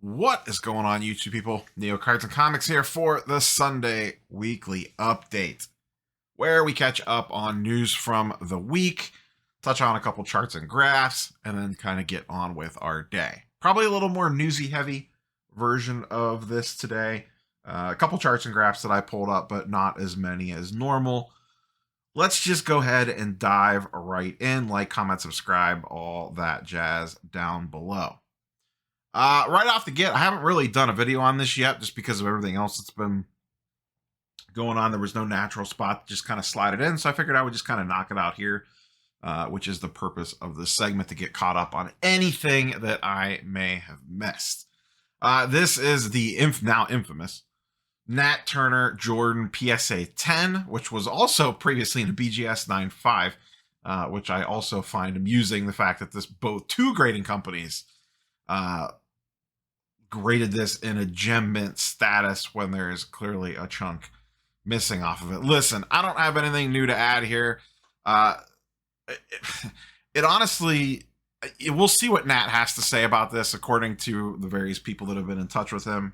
What is going on, YouTube people? Neo Cards and Comics here for the Sunday Weekly Update, where we catch up on news from the week, touch on a couple charts and graphs, and then kind of get on with our day. Probably a little more newsy heavy version of this today. A couple charts and graphs that I pulled up, but not as many as normal. Let's just go ahead and dive right in. Like, comment, subscribe, all that jazz down below. Right off the get, I haven't really done a video on this yet just because of everything else that's been going on. There was no natural spot to just kind of slide it in, so I figured I would just kind of knock it out here, which is the purpose of this segment, to get caught up on anything that I may have missed. This is the now infamous Nat Turner Jordan PSA 10, which was also previously in a BGS 9.5, which I also find amusing, the fact that both two grading companies graded this in a gem mint status when there is clearly a chunk missing off of it. Listen, I don't have anything new to add here. It honestly, we'll see what Nat has to say about this, according to the various people that have been in touch with him.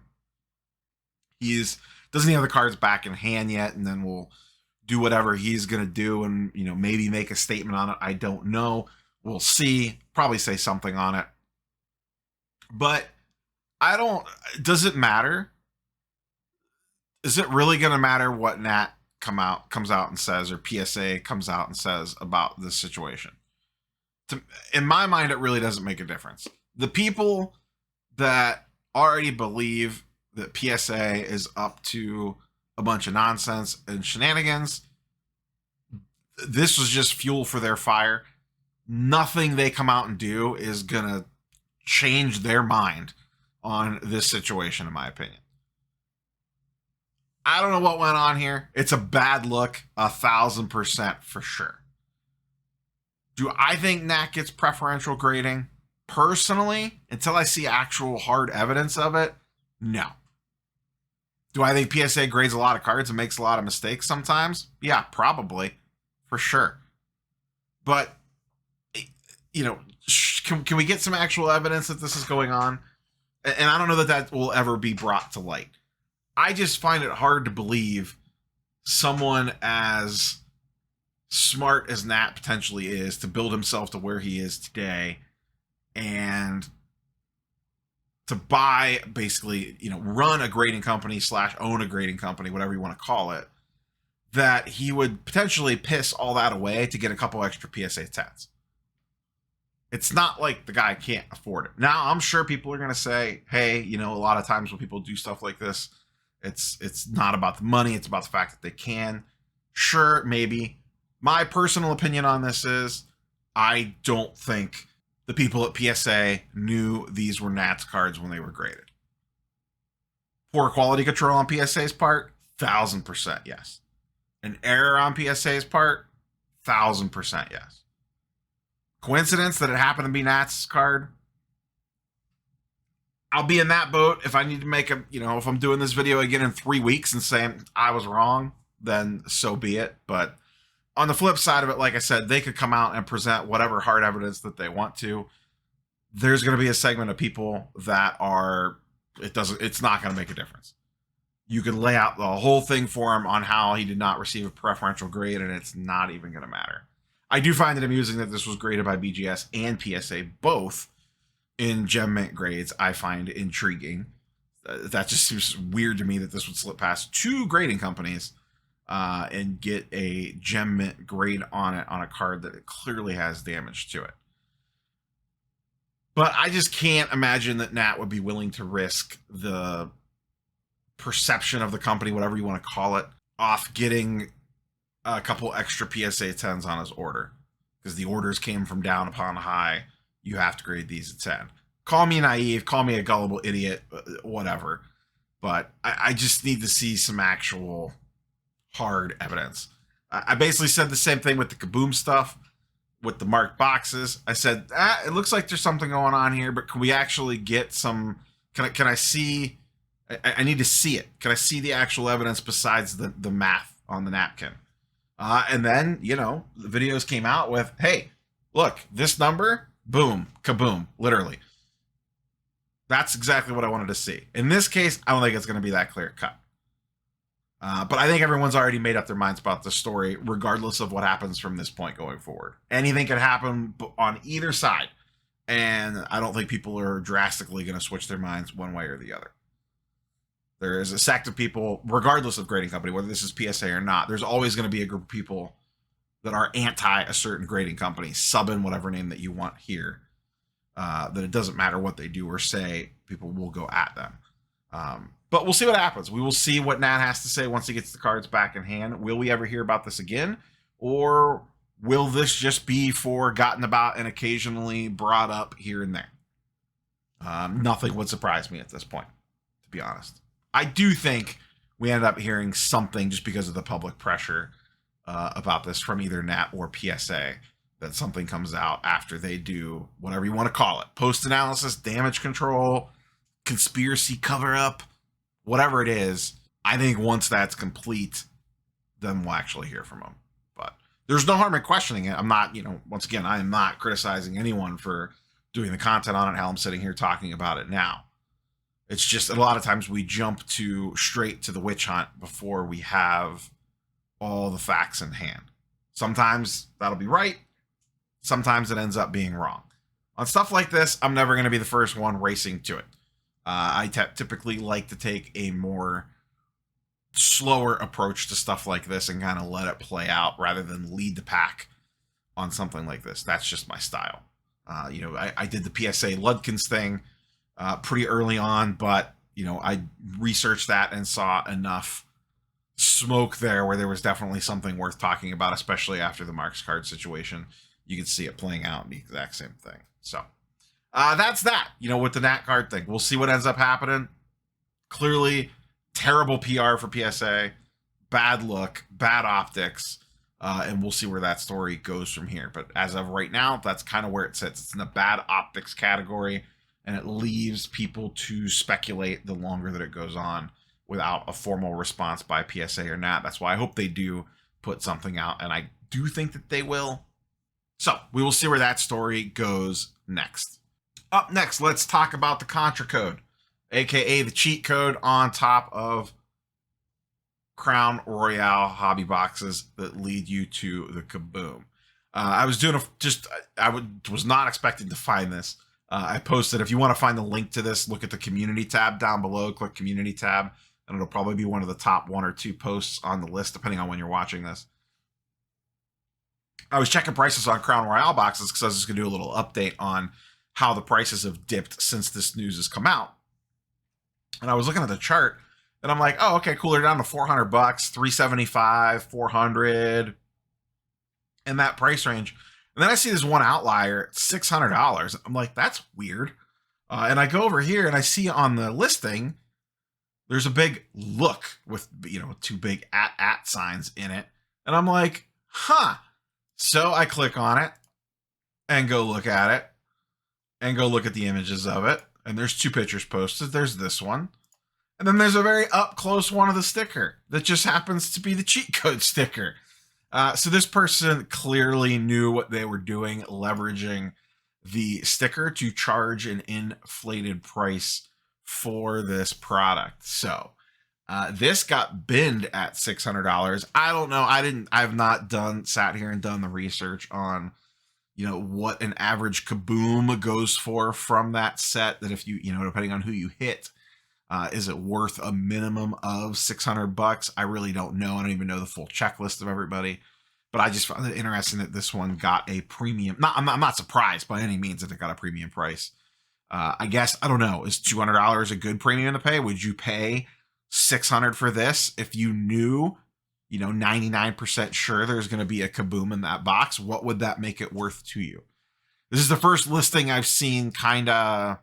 Doesn't have the cards back in hand yet, and then we'll do whatever he's going to do and, maybe make a statement on it. I don't know. We'll see. Probably say something on it. But does it matter? Is it really going to matter what Nat comes out and says, or PSA comes out and says about this situation? In my mind, it really doesn't make a difference. The people that already believe that PSA is up to a bunch of nonsense and shenanigans, this was just fuel for their fire. Nothing they come out and do is going to change their mind on this situation, in my opinion. I don't know what went on here. It's a bad look, 1,000% for sure. Do I think Nat gets preferential grading? Personally, until I see actual hard evidence of it, no. Do I think PSA grades a lot of cards and makes a lot of mistakes sometimes? Yeah, probably, for sure. But, can we get some actual evidence that this is going on? And I don't know that will ever be brought to light. I just find it hard to believe someone as smart as Nat potentially is to build himself to where he is today and to buy, basically, run a grading company / own a grading company, whatever you want to call it, that he would potentially piss all that away to get a couple extra PSA 10s. It's not like the guy can't afford it. Now, I'm sure people are going to say, hey, a lot of times when people do stuff like this, it's not about the money. It's about the fact that they can. Sure, maybe. My personal opinion on this is I don't think the people at PSA knew these were Nat's cards when they were graded. Poor quality control on PSA's part, 1,000% yes. An error on PSA's part, 1,000% yes. Coincidence that it happened to be Nat's card? I'll be in that boat. If I need to make if I'm doing this video again in 3 weeks and saying I was wrong, then so be it. But on the flip side of it, like I said, they could come out and present whatever hard evidence that they want to. There's going to be a segment of people that it's not going to make a difference. You could lay out the whole thing for him on how he did not receive a preferential grade, and it's not even going to matter. I do find it amusing that this was graded by BGS and PSA, both in gem mint grades. I find intriguing. That just seems weird to me that this would slip past two grading companies and get a gem mint grade on it on a card that clearly has damage to it. But I just can't imagine that Nat would be willing to risk the perception of the company, whatever you want to call it, off getting a couple extra PSA 10s on his order, because the orders came from down upon high. You have to grade these at 10. Call me naive, call me a gullible idiot, whatever. But I just need to see some actual hard evidence. I basically said the same thing with the Kaboom stuff, with the marked boxes. I said, it looks like there's something going on here, but can we actually get some, can I see, I need to see it. Can I see the actual evidence besides the math on the napkin? And then, the videos came out with, hey, look, this number, boom, kaboom, literally. That's exactly what I wanted to see. In this case, I don't think it's going to be that clear cut. But I think everyone's already made up their minds about the story, regardless of what happens from this point going forward. Anything can happen on either side. And I don't think people are drastically going to switch their minds one way or the other. There is a sect of people, regardless of grading company, whether this is PSA or not, there's always going to be a group of people that are anti a certain grading company, sub in whatever name that you want here. That it doesn't matter what they do or say, people will go at them. But we'll see what happens. We will see what Nat has to say once he gets the cards back in hand. Will we ever hear about this again? Or will this just be forgotten about and occasionally brought up here and there? Nothing would surprise me at this point, to be honest. I do think we end up hearing something just because of the public pressure about this from either Nat or PSA, that something comes out after they do whatever you want to call it. Post-analysis, damage control, conspiracy cover-up, whatever it is. I think once that's complete, then we'll actually hear from them. But there's no harm in questioning it. I'm not, once again, I am not criticizing anyone for doing the content on it, how I'm sitting here talking about it now. It's just a lot of times we jump straight to the witch hunt before we have all the facts in hand. Sometimes that'll be right. Sometimes it ends up being wrong. On stuff like this, I'm never going to be the first one racing to it. I typically like to take a more slower approach to stuff like this and kind of let it play out rather than lead the pack on something like this. That's just my style. I did the PSA Ludkins thing pretty early on, but I researched that and saw enough smoke there where there was definitely something worth talking about, especially after the Marks card situation. You can see it playing out in the exact same thing. So that's that, with the Nat card thing. We'll see what ends up happening. Clearly, terrible PR for PSA, bad look, bad optics, and we'll see where that story goes from here. But as of right now, that's kind of where it sits. It's in the bad optics category, and it leaves people to speculate the longer that it goes on without a formal response by PSA or Nat. That's why I hope they do put something out, and I do think that they will. So we will see where that story goes next. Up next, let's talk about the Contra code, aka the cheat code on top of Crown Royale hobby boxes that lead you to the Kaboom. I was doing was not expecting to find this. I posted, if you want to find the link to this, look at the community tab down below, click community tab, and it'll probably be one of the top 1 or 2 posts on the list, depending on when you're watching this. I was checking prices on Crown Royale boxes because I was just going to do a little update on how the prices have dipped since this news has come out. And I was looking at the chart, and I'm like, oh, okay, cool. They're down to $400, $375, $400, in that price range. And then I see this one outlier, $600. I'm like, that's weird. And I go over here, and I see on the listing, there's a big look with 2 big @ signs in it. And I'm like, huh. So I click on it and go look at it and go look at the images of it. And there's 2 pictures posted. There's this one. And then there's a very up close one of the sticker that just happens to be the cheat code sticker. So this person clearly knew what they were doing, leveraging the sticker to charge an inflated price for this product. So this got binned at $600. I don't know. I've not sat here and done the research on, what an average Kaboom goes for from that set, that if you, depending on who you hit, is it worth a minimum of $600? I really don't know. I don't even know the full checklist of everybody, but I just found it interesting that this one got a premium. I'm not surprised by any means that it got a premium price. I guess, I don't know. Is $200 a good premium to pay? Would you pay $600 for this if you knew, 99% sure there's going to be a Kaboom in that box? What would that make it worth to you? This is the first listing I've seen kind of,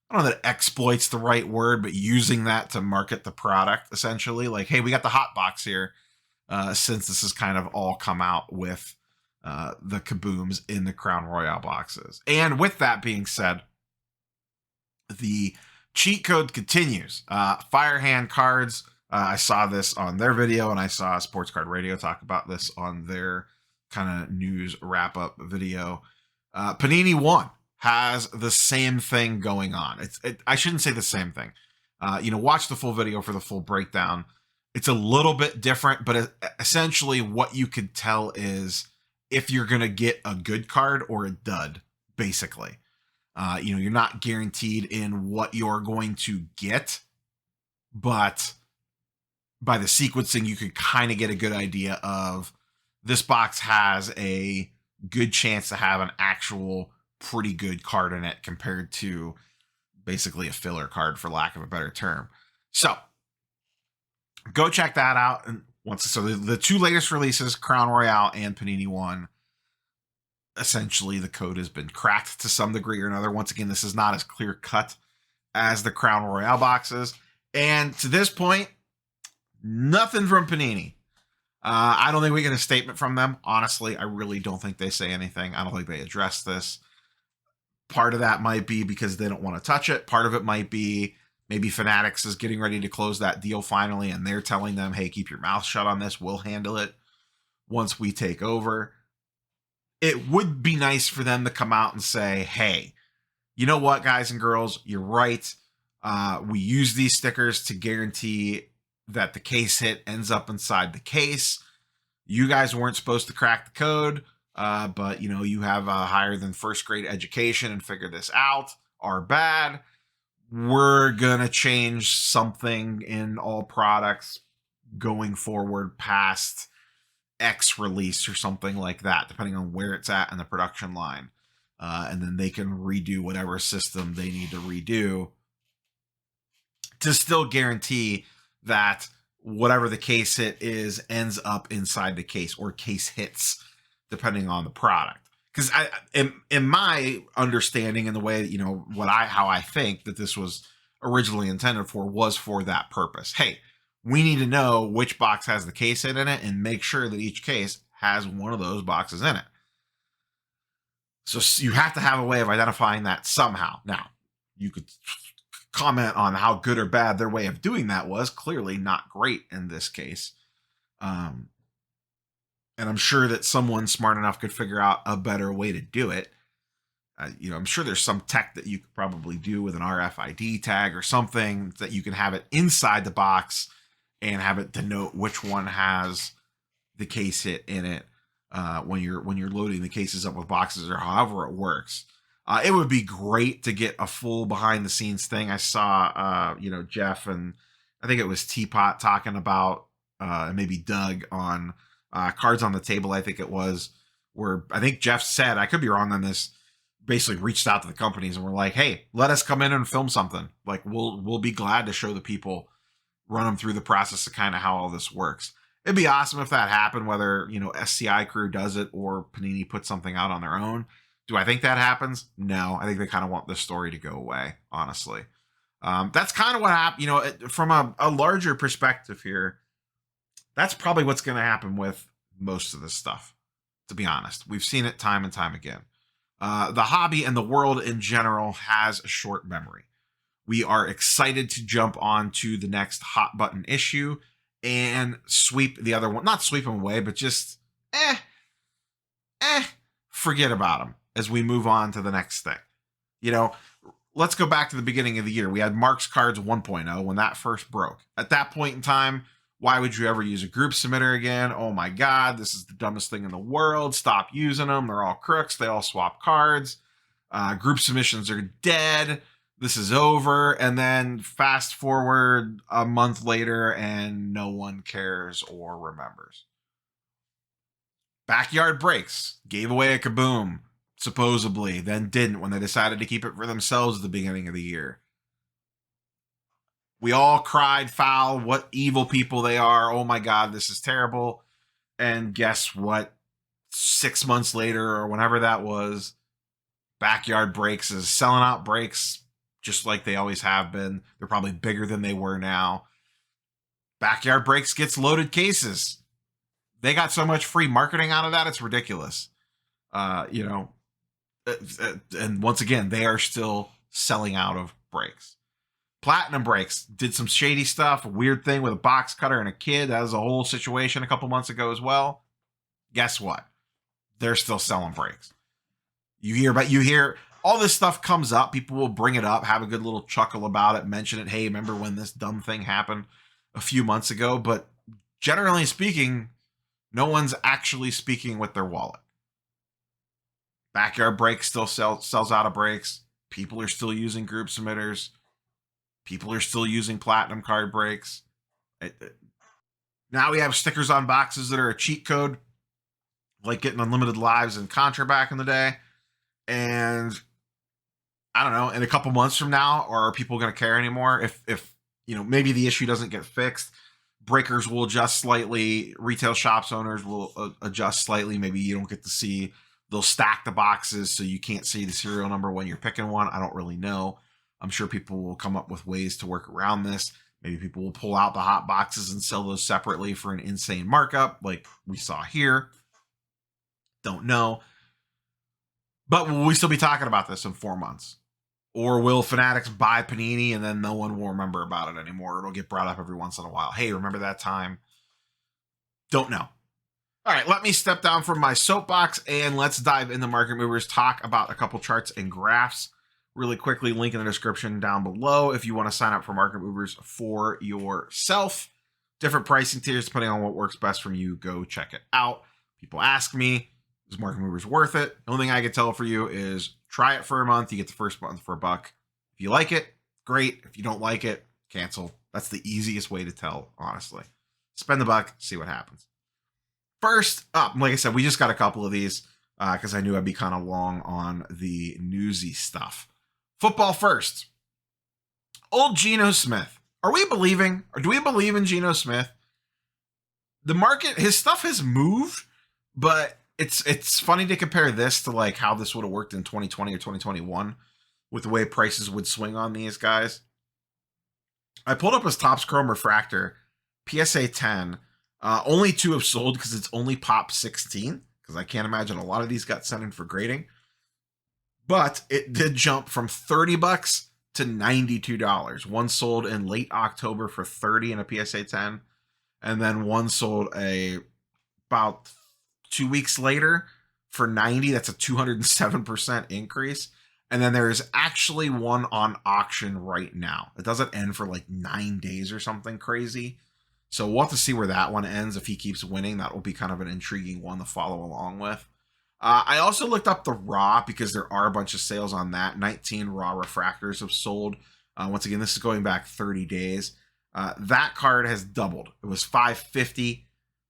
I don't know that exploits the right word, but using that to market the product, essentially. Like, hey, we got the hot box here, since this has kind of all come out with the Kabooms in the Crown Royale boxes. And with that being said, the cheat code continues. Firehand cards. I saw this on their video, and I saw Sports Card Radio talk about this on their kind of news wrap-up video. Panini 1 has the same thing going on. I shouldn't say the same thing. Watch the full video for the full breakdown. It's a little bit different, but essentially what you could tell is if you're going to get a good card or a dud, basically. You're not guaranteed in what you're going to get, but by the sequencing, you could kind of get a good idea of this box has a good chance to have an actual pretty good card in it compared to basically a filler card, for lack of a better term. So go check that out. And the two latest releases, Crown Royale and Panini One, essentially the code has been cracked to some degree or another. Once again, this is not as clear cut as the Crown Royale boxes. And to this point, nothing from Panini. I don't think we get a statement from them. Honestly, I really don't think they say anything. I don't think they address this. Part of that might be because they don't want to touch it. Part of it might be maybe Fanatics is getting ready to close that deal finally, and they're telling them, hey, keep your mouth shut on this. We'll handle it once we take over. It would be nice for them to come out and say, hey, you know what, guys and girls, you're right. We use these stickers to guarantee that the case hit ends up inside the case. You guys weren't supposed to crack the code, but you have a higher than first grade education and figure this out. Our bad. We're gonna change something in all products going forward past X release or something like that, depending on where it's at in the production line. And then they can redo whatever system they need to redo to still guarantee that whatever the case hit is ends up inside the case, or case hits, depending on the product. Because in my understanding and the way how I think that this was originally intended for was for that purpose. Hey, we need to know which box has the case hit in it and make sure that each case has one of those boxes in it. So you have to have a way of identifying that somehow. Now, you could comment on how good or bad their way of doing that was. Clearly not great in this case. And I'm sure that someone smart enough could figure out a better way to do it. I'm sure there's some tech that you could probably do with an RFID tag or something that you can have it inside the box and have it denote which one has the case hit in it when you're loading the cases up with boxes, or however it works. It would be great to get a full behind the scenes thing. I saw Jeff and I think it was Teapot talking about maybe Doug on Cards on the Table, I think it was, where I think Jeff said, I could be wrong on this, basically reached out to the companies and were like, hey, let us come in and film something. Like, we'll be glad to show the people, run them through the process of kind of how all this works. It'd be awesome if that happened, whether, SCI Crew does it or Panini puts something out on their own. Do I think that happens? No, I think they kind of want this story to go away, honestly. That's kind of what happened, from a larger perspective here. That's probably what's going to happen with most of this stuff, to be honest. We've seen it time and time again. The hobby and the world in general has a short memory. We are excited to jump on to the next hot button issue and sweep the other one. Not sweep them away, but just forget about them as we move on to the next thing. Let's go back to the beginning of the year. We had Mark's Cards 1.0 when that first broke. At that point in time, why would you ever use a group submitter again? Oh my God, this is the dumbest thing in the world. Stop using them. They're all crooks. They all swap cards. Group submissions are dead. This is over. And then fast forward a month later and no one cares or remembers. Backyard Breaks gave away a Kaboom, supposedly, then didn't when they decided to keep it for themselves at the beginning of the year. We all cried foul, what evil people they are. Oh my God, this is terrible. And guess what? 6 months later, or whenever that was, Backyard Breaks is selling out breaks just like they always have been. They're probably bigger than they were now. Backyard Breaks gets loaded cases. They got so much free marketing out of that, it's ridiculous. And once again, they are still selling out of breaks. Platinum Breaks did some shady stuff, a weird thing with a box cutter and a kid. That was a whole situation a couple months ago as well. Guess what? They're still selling breaks. You hear all this stuff comes up. People will bring it up, have a good little chuckle about it, mention it. Hey, remember when this dumb thing happened a few months ago? But generally speaking, no one's actually speaking with their wallet. Backyard Breaks still sells out of breaks. People are still using group submitters. People are still using platinum card breaks. Now we have stickers on boxes that are a cheat code, like getting unlimited lives and Contra back in the day. And I don't know, in a couple months from now, are people going to care anymore? If maybe the issue doesn't get fixed, breakers will adjust slightly. Retail shops owners will adjust slightly. Maybe you don't get to see, they'll stack the boxes so you can't see the serial number when you're picking one. I don't really know. I'm sure people will come up with ways to work around this. Maybe people will pull out the hot boxes and sell those separately for an insane markup like we saw here. Don't know. But will we still be talking about this in 4 months? Or will Fanatics buy Panini and then no one will remember about it anymore? It'll get brought up every once in a while. Hey, remember that time? Don't know. All right, let me step down from my soapbox and let's dive into market movers, talk about a couple charts and graphs really quickly. Link in the description down below if you want to sign up for market movers for yourself. Different pricing tiers depending on what works best from you. Go check it out. People ask me, is market movers worth it? The only thing I can tell for you is try it for a month. You get the first month for $1. If you like it, great. If you don't like it, cancel. That's the easiest way to tell, honestly. Spend the $1, see what happens. First up, like I said, we just got a couple of these because I knew I'd be kind of long on the newsy stuff. Football first. Old Geno Smith. Are we believing, or do we believe in Geno Smith? The market, his stuff has moved, but it's funny to compare this to like how this would have worked in 2020 or 2021 with the way prices would swing on these guys. I pulled up his Topps Chrome Refractor, PSA 10. Only 2 have sold because it's only pop 16, because I can't imagine a lot of these got sent in for grading. But it did jump from $30 to $92. One sold in late October for $30 in a PSA 10. And then one sold about 2 weeks later for $90. That's a 207% increase. And then there's actually one on auction right now. It doesn't end for like 9 days or something crazy. So we'll have to see where that one ends. If he keeps winning, that will be kind of an intriguing one to follow along with. I also looked up the raw because there are a bunch of sales on that. 19 raw refractors have sold. Once again, this is going back 30 days. That card has doubled. It was $5.50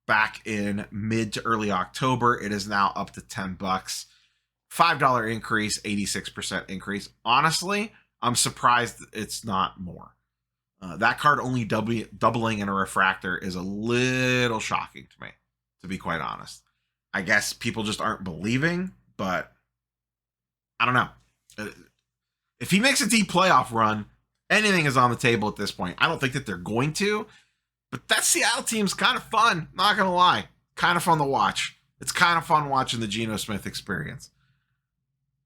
back in mid to early October. It is now up to $10. $5 increase, 86% increase. Honestly, I'm surprised it's not more. That card only doubling in a refractor is a little shocking to me, to be quite honest. I guess people just aren't believing, but I don't know. If he makes a deep playoff run, anything is on the table at this point. I don't think that they're going to, but that Seattle team's kind of fun. Not going to lie. Kind of fun to watch. It's kind of fun watching the Geno Smith experience.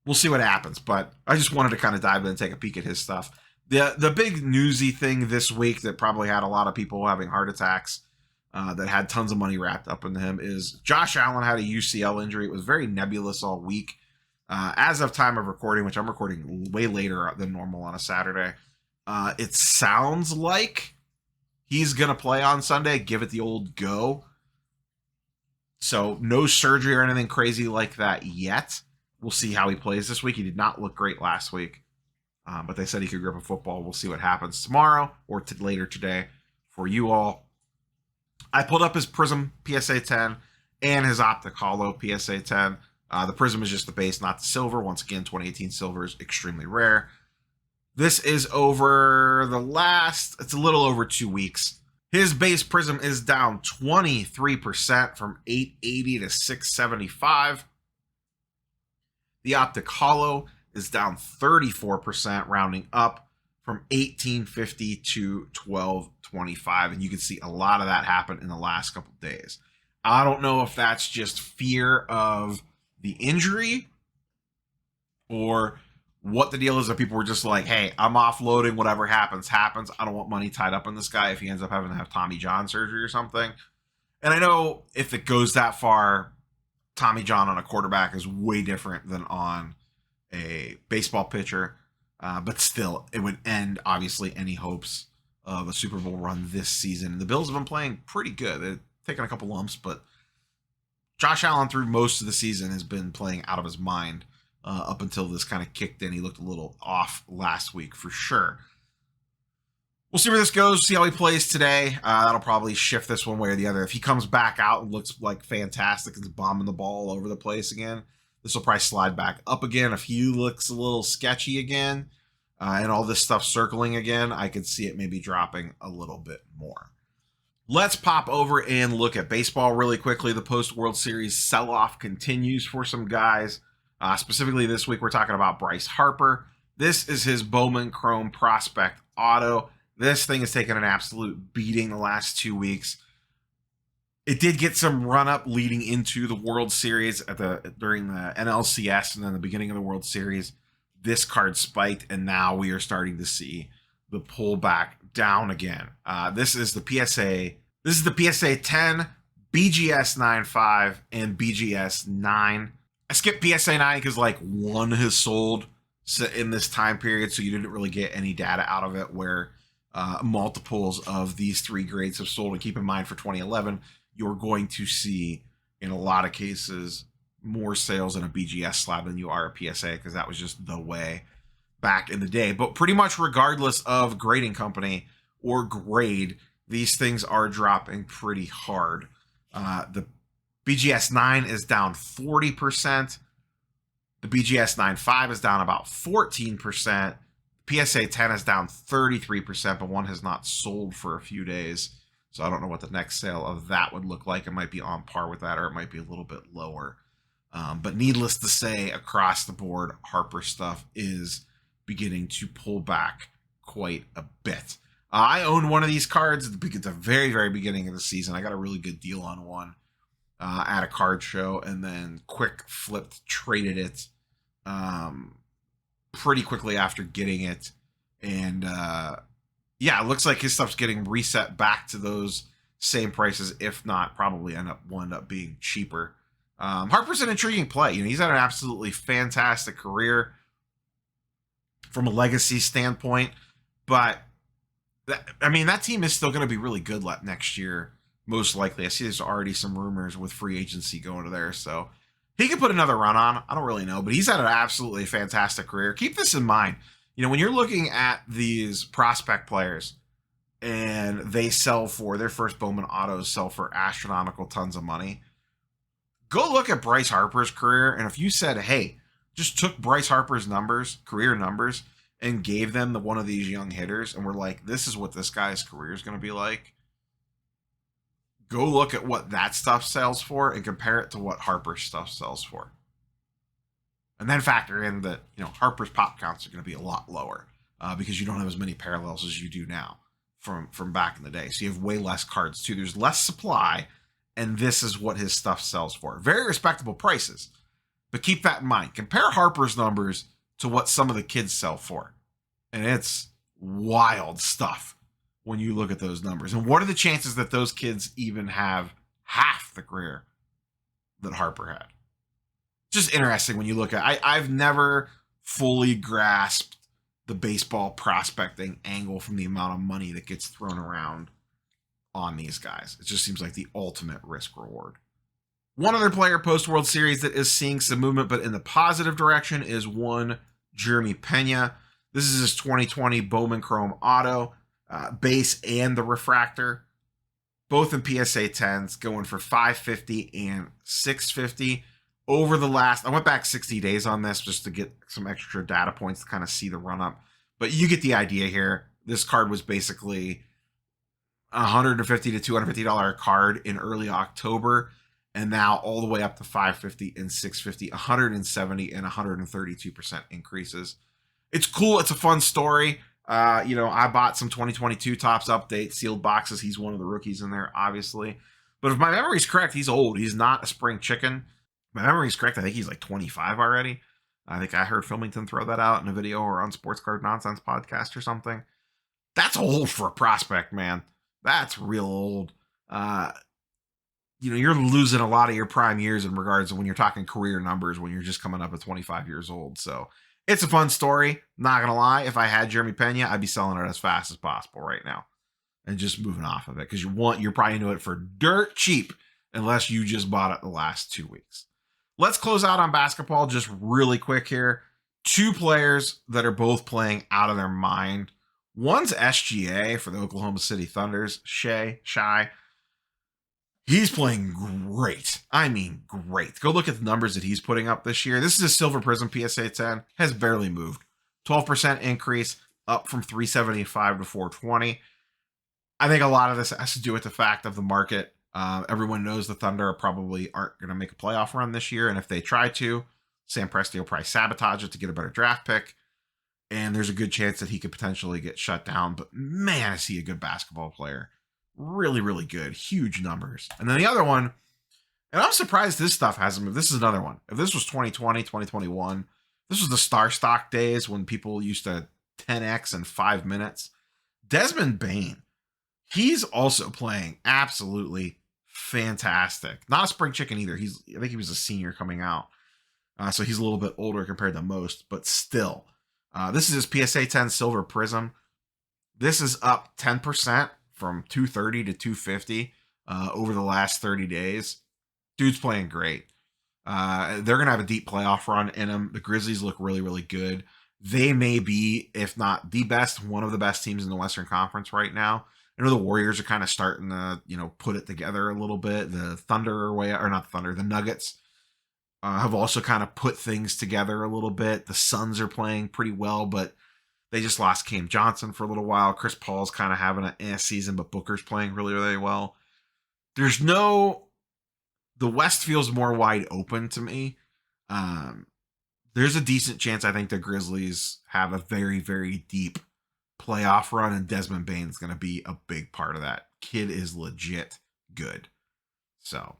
We'll see what happens, but I just wanted to kind of dive in and take a peek at his stuff. The big newsy thing this week that probably had a lot of people having heart attacks that had tons of money wrapped up into him is Josh Allen had a UCL injury. It was very nebulous all week. As of time of recording, which I'm recording way later than normal on a Saturday, it sounds like he's going to play on Sunday, give it the old go. So no surgery or anything crazy like that yet. We'll see how he plays this week. He did not look great last week. But they said he could grip a football. We'll see what happens tomorrow or later today for you all. I pulled up his Prism PSA 10 and his Optic Holo PSA 10. The Prism is just the base, not the silver. Once again, 2018 silver is extremely rare. This is over it's a little over 2 weeks. His base Prism is down 23% from 880 to 675. The Optic Holo is down 34%, rounding up from 1850 to 1225. And you can see a lot of that happen in the last couple of days. I don't know if that's just fear of the injury or what the deal is, that people were just like, hey, I'm offloading, whatever happens, happens. I don't want money tied up in this guy if he ends up having to have Tommy John surgery or something. And I know if it goes that far, Tommy John on a quarterback is way different than on a baseball pitcher. But still, it would end, obviously, any hopes of a Super Bowl run this season. The Bills have been playing pretty good. They've taken a couple lumps, but Josh Allen, through most of the season, has been playing out of his mind up until this kind of kicked in. He looked a little off last week, for sure. We'll see where this goes, see how he plays today. That'll probably shift this one way or the other. If he comes back out and looks like fantastic and is bombing the ball all over the place again, this will probably slide back up again. If he looks a little sketchy again and all this stuff circling again, I could see it maybe dropping a little bit more. Let's pop over and look at baseball really quickly. The post-World Series sell-off continues for some guys. Specifically this week, we're talking about Bryce Harper. This is his Bowman Chrome Prospect Auto. This thing has taken an absolute beating the last 2 weeks. It did get some run-up leading into the World Series during the NLCS and then the beginning of the World Series. This card spiked, and now we are starting to see the pullback down again. This is the PSA. This is the PSA 10, BGS 9.5, and BGS 9. I skipped PSA 9 because like one has sold in this time period, so you didn't really get any data out of it where multiples of these three grades have sold. And keep in mind, for 2011, you're going to see, in a lot of cases, more sales in a BGS slab than you are a PSA, because that was just the way back in the day. But pretty much regardless of grading company or grade, these things are dropping pretty hard. The BGS 9 is down 40%. The BGS 9.5 is down about 14%. PSA 10 is down 33%, but one has not sold for a few days. So I don't know what the next sale of that would look like. It might be on par with that, or it might be a little bit lower. But needless to say, across the board, Harper stuff is beginning to pull back quite a bit. I owned one of these cards at the very, very beginning of the season. I got a really good deal on one at a card show, and then quick flipped, traded it pretty quickly after getting it. And yeah, it looks like his stuff's getting reset back to those same prices, if not probably end up being cheaper. Harper's an intriguing play. You know, he's had an absolutely fantastic career from a legacy standpoint, but that team is still going to be really good next year, most likely. I see there's already some rumors with free agency going to there, so he could put another run on. I don't really know, but he's had an absolutely fantastic career. Keep this in mind. You know, when you're looking at these prospect players and they sell for their first Bowman autos, sell for astronomical tons of money, go look at Bryce Harper's career. And if you said, hey, just took Bryce Harper's numbers, career numbers, and gave them to one of these young hitters, and we're like, this is what this guy's career is going to be like, go look at what that stuff sells for and compare it to what Harper's stuff sells for. And then factor in that, you know, Harper's pop counts are going to be a lot lower because you don't have as many parallels as you do now from back in the day. So you have way less cards too. There's less supply, and this is what his stuff sells for. Very respectable prices. But keep that in mind. Compare Harper's numbers to what some of the kids sell for. And it's wild stuff when you look at those numbers. And what are the chances that those kids even have half the career that Harper had? Just interesting when you look at I've never fully grasped the baseball prospecting angle from the amount of money that gets thrown around on these guys. It just seems like the ultimate risk reward. One other player post-World Series that is seeing some movement, but in the positive direction, is one Jeremy Pena. This is his 2020 Bowman Chrome Auto, base and the refractor. Both in PSA 10s, going for $550 and $650. Over the last, I went back 60 days on this just to get some extra data points to kind of see the run-up. But you get the idea here. This card was basically $150 to $250 card in early October, and now all the way up to $550 and $650, 170 and 132% increases. It's cool. It's a fun story. You know, I bought some 2022 Topps update sealed boxes. He's one of the rookies in there, obviously. But if my memory's correct, he's old. He's not a spring chicken. If my memory's correct, I think he's like 25 already. I think I heard Filmington throw that out in a video or on Sports Card Nonsense podcast or something. That's old for a prospect, man. That's real old. you're losing a lot of your prime years in regards to when you're talking career numbers when you're just coming up at 25 years old. So it's a fun story. Not gonna lie, if I had Jeremy Pena, I'd be selling it as fast as possible right now and just moving off of it because you're probably into it for dirt cheap unless you just bought it the last 2 weeks. Let's close out on basketball just really quick here. 2 players that are both playing out of their mind. One's SGA for the Oklahoma City Thunders, Shy. He's playing great. I mean, great. Go look at the numbers that he's putting up this year. This is a Silver Prism PSA 10. Has barely moved. 12% increase, up from 375 to 420. I think a lot of this has to do with the fact of the market. Everyone knows the Thunder probably aren't going to make a playoff run this year. And if they try to, Sam Presti will probably sabotage it to get a better draft pick. And there's a good chance that he could potentially get shut down. But man, is he a good basketball player. Really, really good. Huge numbers. And then the other one, and I'm surprised this stuff hasn't moved. This is another one. If this was 2020, 2021, this was the star stock days when people used to 10x in 5 minutes. Desmond Bane, he's also playing absolutely fantastic. Not a spring chicken either. I think he was a senior coming out. So he's a little bit older compared to most, but still. This is his PSA 10 Silver Prism. This is up 10% from 230 to 250 over the last 30 days. Dude's playing great. They're going to have a deep playoff run in them. The Grizzlies look really, really good. They may be, if not the best, one of the best teams in the Western Conference right now. I know the Warriors are kind of starting to, put it together a little bit. The Thunder the Nuggets have also kind of put things together a little bit. The Suns are playing pretty well, but they just lost Cam Johnson for a little while. Chris Paul's kind of having an season, but Booker's playing really, really well. The West feels more wide open to me. There's a decent chance I think the Grizzlies have a very, very deep playoff run, and Desmond Bane's going to be a big part of that. Kid is legit good. So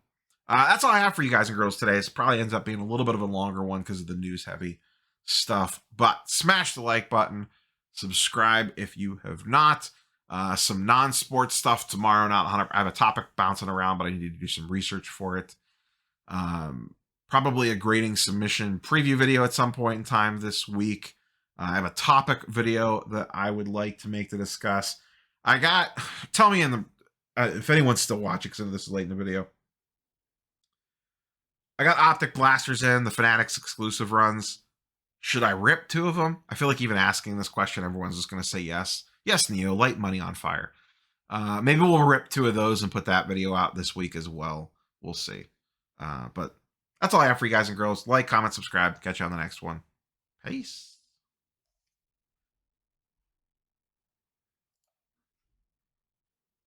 that's all I have for you guys and girls today. It probably ends up being a little bit of a longer one because of the news-heavy stuff. But smash the like button. Subscribe if you have not. Some non-sports stuff tomorrow. I have a topic bouncing around, but I need to do some research for it. Probably a grading submission preview video at some point in time this week. I have a topic video that I would like to make to discuss. Tell me if anyone's still watching, because this is late in the video. I got Optic Blasters in, the Fanatics exclusive runs. Should I rip 2 of them? I feel like even asking this question, everyone's just going to say yes. Yes, Neo, light money on fire. Maybe we'll rip 2 of those and put that video out this week as well. We'll see. But that's all I have for you guys and girls. Like, comment, subscribe. Catch you on the next one. Peace.